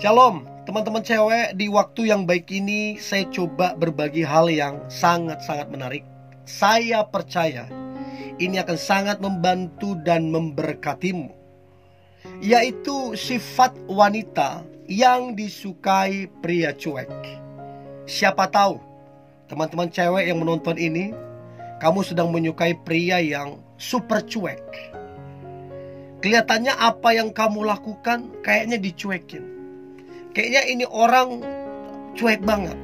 Shalom, teman-teman cewek. Di waktu yang baik ini saya coba berbagi hal yang sangat-sangat menarik. Saya percaya ini akan sangat membantu dan memberkatimu, yaitu sifat wanita yang disukai pria cuek. Siapa tahu teman-teman cewek yang menonton ini, kamu sedang menyukai pria yang super cuek. Kelihatannya apa yang kamu lakukan kayaknya dicuekin. Kayaknya ini orang cuek banget.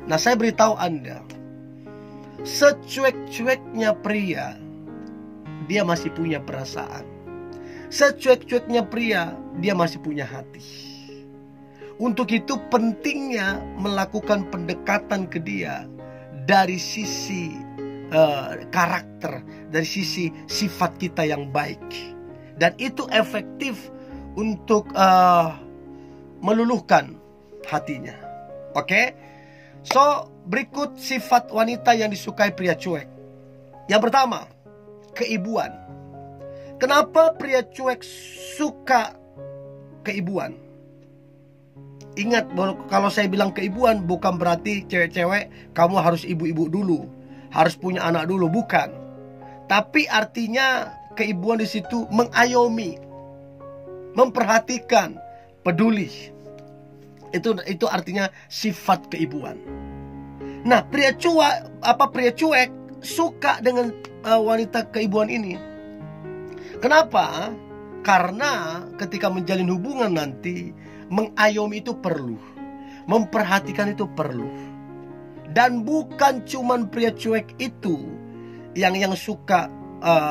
Nah, saya beritahu Anda, secuek-cueknya pria, dia masih punya perasaan. Secuek-cueknya pria, dia masih punya hati. Untuk itu pentingnya melakukan pendekatan ke dia dari sisi karakter, dari sisi sifat kita yang baik. Dan itu efektif untuk meluluhkan hatinya. Oke? So, berikut sifat wanita yang disukai pria cuek. Yang pertama, keibuan. Kenapa pria cuek suka keibuan? Ingat, kalau saya bilang keibuan bukan berarti cewek-cewek kamu harus ibu-ibu dulu, harus punya anak dulu, bukan. Tapi artinya keibuan di situ mengayomi, memperhatikan, peduli. Itu artinya sifat keibuan. Nah, pria cuek suka dengan wanita keibuan ini. Kenapa? Karena ketika menjalin hubungan nanti, mengayomi itu perlu, memperhatikan itu perlu. Dan bukan cuman pria cuek itu yang suka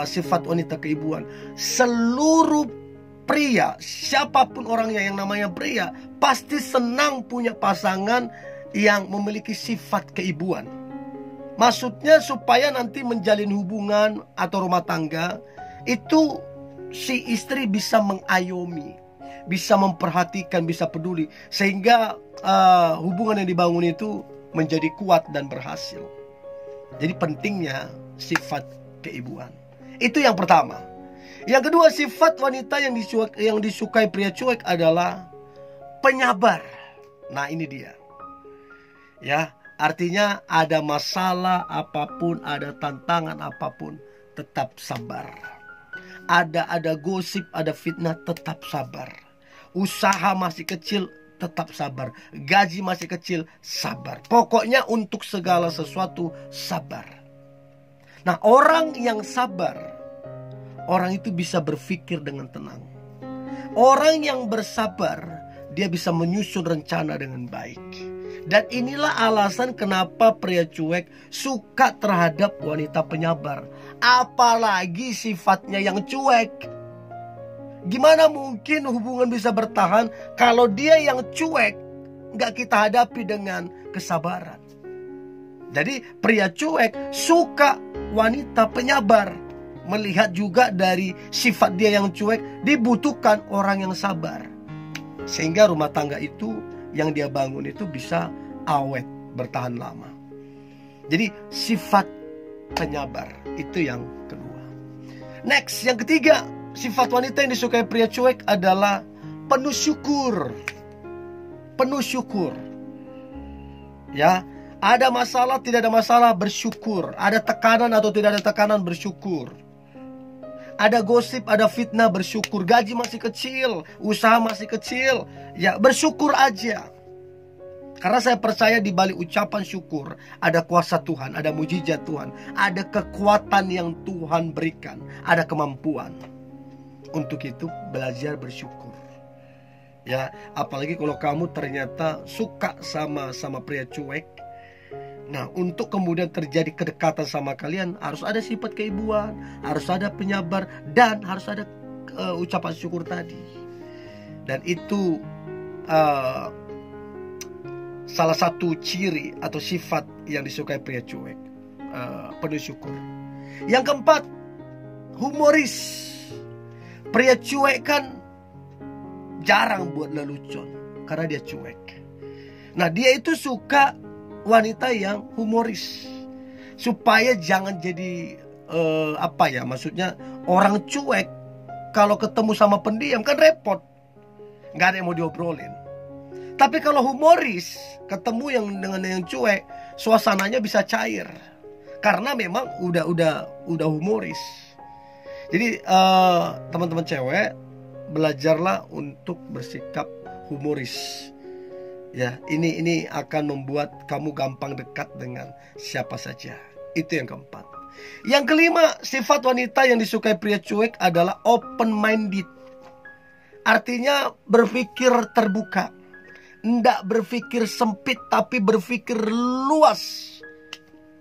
sifat wanita keibuan. Seluruh pria, siapapun orangnya yang namanya pria, pasti senang punya pasangan yang memiliki sifat keibuan. Maksudnya supaya nanti menjalin hubungan atau rumah tangga itu si istri bisa mengayomi, bisa memperhatikan, bisa peduli, sehingga hubungan yang dibangun itu menjadi kuat dan berhasil. Jadi pentingnya sifat keibuan. Itu yang pertama. Yang kedua, sifat wanita yang disukai pria cuek adalah penyabar. Nah, ini dia. Ya, artinya ada masalah apapun, ada tantangan apapun, tetap sabar. Ada gosip, ada fitnah, tetap sabar. Usaha masih kecil, tetap sabar. Gaji masih kecil, sabar. Pokoknya untuk segala sesuatu sabar. Nah, orang yang sabar, orang itu bisa berpikir dengan tenang. Orang yang bersabar, dia bisa menyusun rencana dengan baik. Dan inilah alasan kenapa pria cuek suka terhadap wanita penyabar. Apalagi sifatnya yang cuek. Gimana mungkin hubungan bisa bertahan kalau dia yang cuek gak kita hadapi dengan kesabaran. Jadi pria cuek suka wanita penyabar. Melihat juga dari sifat dia yang cuek, dibutuhkan orang yang sabar, sehingga rumah tangga itu yang dia bangun itu bisa awet, bertahan lama. Jadi sifat penyabar itu yang kedua. Next, yang ketiga, sifat wanita yang disukai pria cuek adalah penuh syukur. Penuh syukur. Ya, ada masalah, tidak ada masalah, bersyukur. Ada tekanan atau tidak ada tekanan, bersyukur. Ada gosip, ada fitnah, bersyukur. Gaji masih kecil, usaha masih kecil, ya bersyukur aja. Karena saya percaya di balik ucapan syukur ada kuasa Tuhan, ada mujizat Tuhan, ada kekuatan yang Tuhan berikan, ada kemampuan. Untuk itu belajar bersyukur. Ya, apalagi kalau kamu ternyata suka sama pria cuek. Nah, untuk kemudian terjadi kedekatan sama kalian, harus ada sifat keibuan, harus ada penyabar, dan harus ada ucapan syukur tadi. Dan itu salah satu ciri atau sifat yang disukai pria cuek, penuh syukur. Yang keempat, humoris. Pria cuek kan jarang buat lelucon karena dia cuek. Nah, dia itu suka wanita yang humoris, supaya jangan jadi maksudnya orang cuek kalau ketemu sama pendiam kan repot, nggak ada yang mau diobrolin. Tapi kalau humoris, ketemu yang dengan yang cuek, suasananya bisa cair. Karena memang udah humoris. Jadi teman-teman cewek, belajarlah untuk bersikap humoris. Ya, ini akan membuat kamu gampang dekat dengan siapa saja. Itu yang keempat. Yang kelima, sifat wanita yang disukai pria cuek adalah open-minded. Artinya berpikir terbuka. Tidak berpikir sempit, tapi berpikir luas.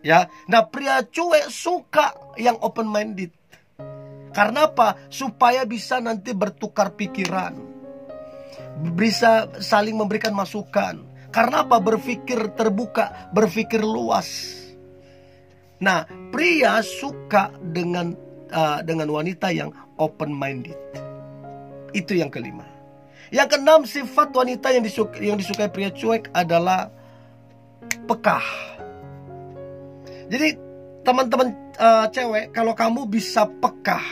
Ya, nah pria cuek suka yang open-minded. Karena apa? Supaya bisa nanti bertukar pikiran, bisa saling memberikan masukan. Karena apa? Berpikir terbuka, berpikir luas. Nah, pria suka dengan wanita yang open-minded. Itu yang kelima. Yang keenam, sifat wanita yang disukai pria cuek adalah pekah. Jadi teman-teman cewek, kalau kamu bisa pekah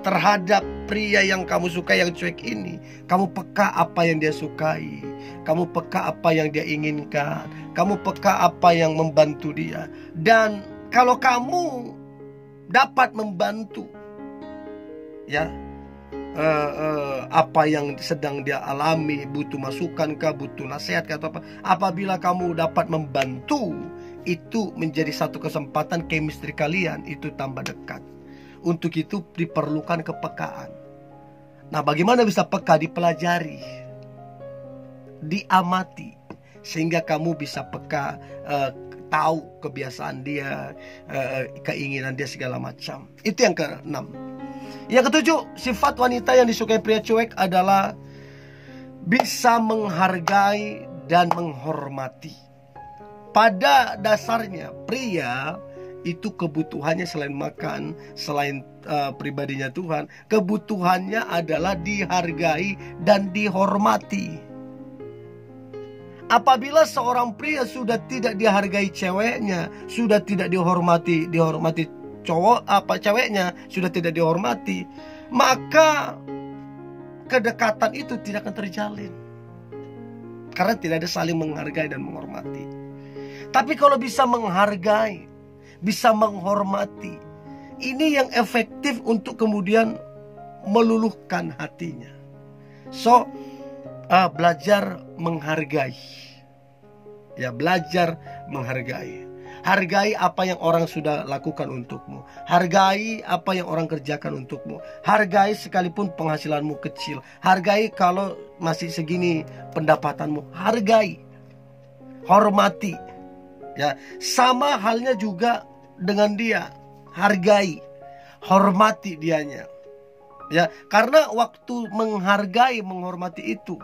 terhadap pria yang kamu suka yang cuek ini, kamu peka apa yang dia sukai, kamu peka apa yang dia inginkan, kamu peka apa yang membantu dia. Dan kalau kamu dapat membantu ya apa yang sedang dia alami, butuh masukan kah, butuh nasihat kah, atau apa, apabila kamu dapat membantu, itu menjadi satu kesempatan chemistry kalian itu tambah dekat. Untuk itu diperlukan kepekaan. Nah, bagaimana bisa peka? Dipelajari, diamati, sehingga kamu bisa peka, tahu kebiasaan dia, keinginan dia, segala macam. Itu yang keenam. Yang ketujuh, sifat wanita yang disukai pria cuek adalah bisa menghargai dan menghormati. Pada dasarnya pria itu kebutuhannya selain makan, selain pribadinya Tuhan, kebutuhannya adalah dihargai dan dihormati. Apabila seorang pria sudah tidak dihargai ceweknya, sudah tidak dihormati ceweknya, sudah tidak dihormati, maka kedekatan itu tidak akan terjalin. Karena tidak ada saling menghargai dan menghormati. Tapi kalau bisa menghargai, bisa menghormati, ini yang efektif untuk kemudian meluluhkan hatinya. So, belajar menghargai. Ya, belajar menghargai. Hargai apa yang orang sudah lakukan untukmu. Hargai apa yang orang kerjakan untukmu. Hargai sekalipun penghasilanmu kecil. Hargai kalau masih segini pendapatanmu. Hargai. Hormati. Ya, sama halnya juga dengan dia. Hargai, hormati dianya. Ya, karena waktu menghargai, menghormati itu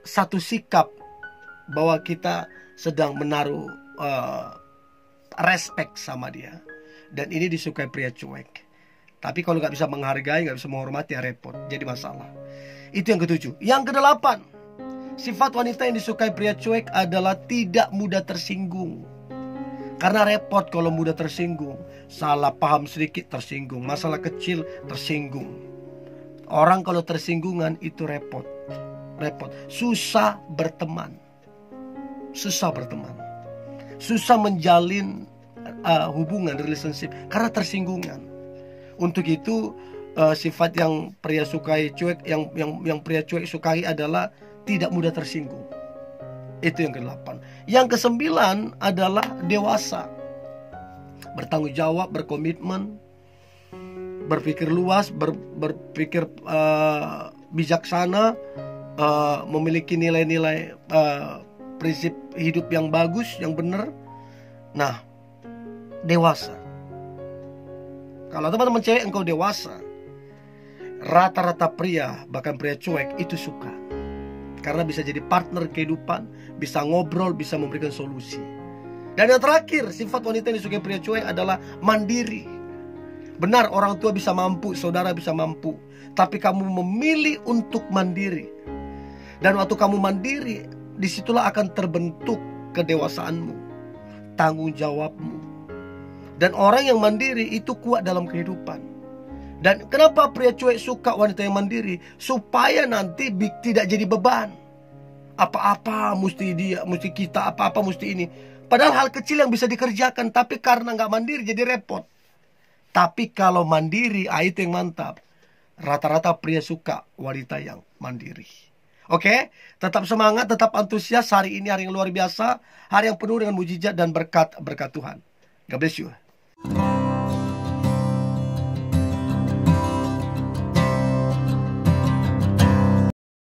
satu sikap bahwa kita sedang menaruh respect sama dia. Dan ini disukai pria cuek. Tapi kalau gak bisa menghargai, gak bisa menghormati, ya repot, jadi masalah. Itu yang ketujuh. Yang kedelapan, sifat wanita yang disukai pria cuek adalah tidak mudah tersinggung. Karena repot kalau mudah tersinggung. Salah paham sedikit tersinggung, masalah kecil tersinggung. Orang kalau tersinggungan itu repot. Susah berteman. Susah menjalin hubungan, relationship, karena tersinggungan. Untuk itu sifat yang pria sukai cuek, yang pria cuek sukai adalah tidak mudah tersinggung. Itu yang ke-8. Yang ke-9 adalah dewasa, bertanggung jawab, berkomitmen, berpikir luas, berpikir bijaksana, memiliki nilai-nilai prinsip hidup yang bagus, yang benar. Nah, dewasa. Kalau teman-teman cewek engkau dewasa, rata-rata pria, bahkan pria cuek itu suka. Karena bisa jadi partner kehidupan, bisa ngobrol, bisa memberikan solusi. Dan yang terakhir, sifat wanita yang disukai pria cuek adalah mandiri. Benar, orang tua bisa mampu, saudara bisa mampu, tapi kamu memilih untuk mandiri. Dan waktu kamu mandiri, disitulah akan terbentuk kedewasaanmu, tanggung jawabmu. Dan orang yang mandiri itu kuat dalam kehidupan. Dan kenapa pria cuek suka wanita yang mandiri? Supaya nanti tidak jadi beban. Apa-apa mesti dia, mesti kita, apa-apa mesti ini. Padahal hal kecil yang bisa dikerjakan, tapi karena nggak mandiri jadi repot. Tapi kalau mandiri, itu yang mantap. Rata-rata pria suka wanita yang mandiri. Oke, tetap semangat, tetap antusias. Hari ini hari yang luar biasa, hari yang penuh dengan mujizat dan berkat Tuhan. God bless you.